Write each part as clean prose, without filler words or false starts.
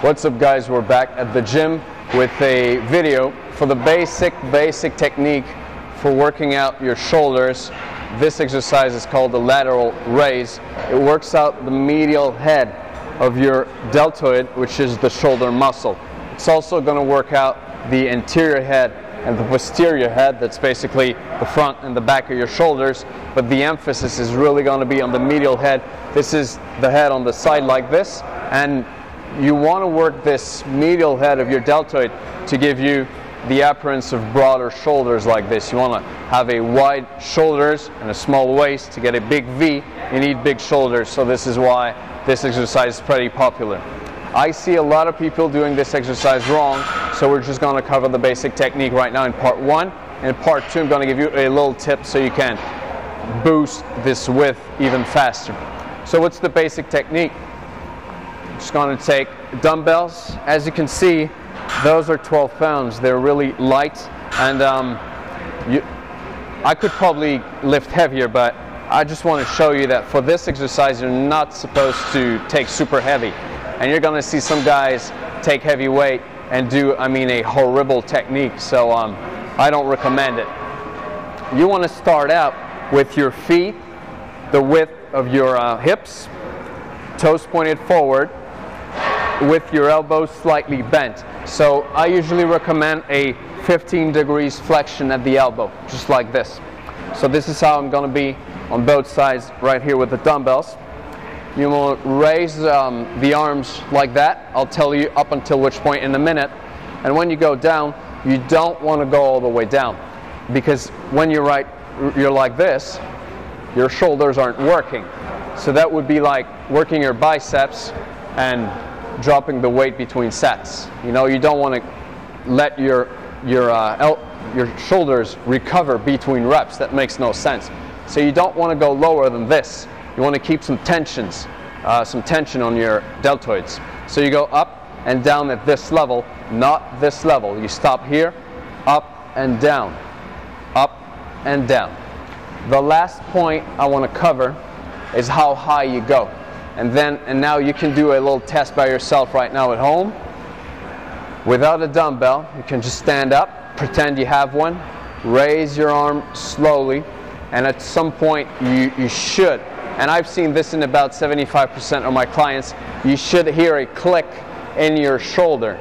What's up guys, we're back at the gym with a video for the basic technique for working out your shoulders. This exercise is called the lateral raise. It works out the medial head of your deltoid, which is the shoulder muscle. It's also going to work out the anterior head and the posterior head, that's basically the front and the back of your shoulders, but the emphasis is really going to be on the medial head. This is the head on the side like this, and you want to work this medial head of your deltoid to give you the appearance of broader shoulders like this. You want to have a wide shoulders and a small waist. To get a big V, you need big shoulders, so this is why this exercise is pretty popular. I see a lot of people doing this exercise wrong, so we're just going to cover the basic technique right now in part 1. In part 2, I'm going to give you a little tip so you can boost this width even faster. So what's the basic technique? I'm just going to take dumbbells. As you can see, those are 12 pounds. They're really light, and I could probably lift heavier, but I just want to show you that for this exercise you're not supposed to take super heavy. And you're going to see some guys take heavy weight and do, a horrible technique. So I don't recommend it. You want to start out with your feet, the width of your hips, toes pointed forward, with your elbows slightly bent. So I usually recommend a 15 degrees flexion at the elbow, just like this. So this is how I'm going to be on both sides right here with the dumbbells. You will raise the arms like that. I'll tell you up until which point in a minute. And when you go down, you don't want to go all the way down, because when you're like this, your shoulders aren't working. So that would be like working your biceps and dropping the weight between sets. You don't want to let your shoulders recover between reps. That makes no sense. So you don't want to go lower than this. You want to keep some tension on your deltoids. So you go up and down at this level, not this level. You stop here, up and down, up and down. The last point I want to cover is how high you go. And now you can do a little test by yourself right now at home. Without a dumbbell, you can just stand up, pretend you have one, raise your arm slowly, and at some point you should, and I've seen this in about 75% of my clients, you should hear a click in your shoulder,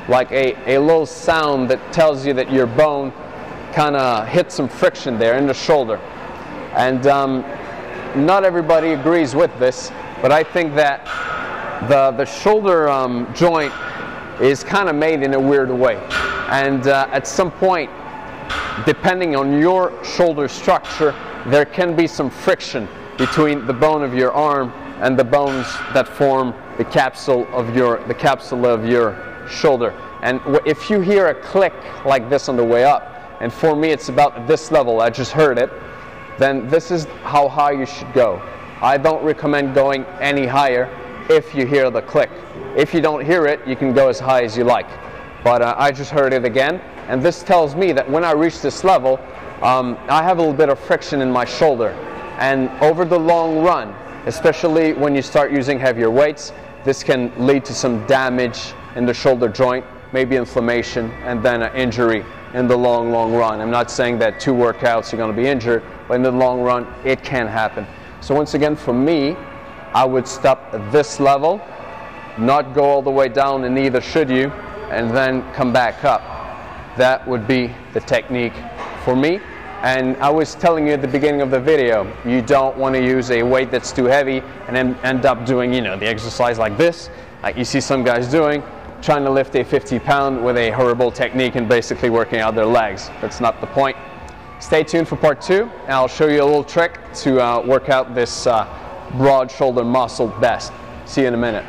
like a little sound that tells you that your bone kind of hit some friction there in the shoulder. And not everybody agrees with this, but I think that the shoulder joint is kind of made in a weird way, and at some point, depending on your shoulder structure, there can be some friction between the bone of your arm and the bones that form the capsule of your shoulder. And if you hear a click like this on the way up, and for me it's about this level, I just heard it, then this is how high you should go. I don't recommend going any higher if you hear the click. If you don't hear it, you can go as high as you like. But I just heard it again, and this tells me that when I reach this level, I have a little bit of friction in my shoulder. And over the long run, especially when you start using heavier weights, this can lead to some damage in the shoulder joint, maybe inflammation, and then an injury in the long run. I'm not saying that 2 workouts you're going to be injured, but in the long run, it can happen. So once again, for me, I would stop at this level, not go all the way down, and neither should you, and then come back up. That would be the technique for me. And I was telling you at the beginning of the video, you don't want to use a weight that's too heavy and then end up doing, the exercise like this, like you see some guys doing, trying to lift a 50-pound with a horrible technique and basically working out their legs. That's not the point. Stay tuned for part 2, and I'll show you a little trick to work out this broad shoulder muscle best. See you in a minute.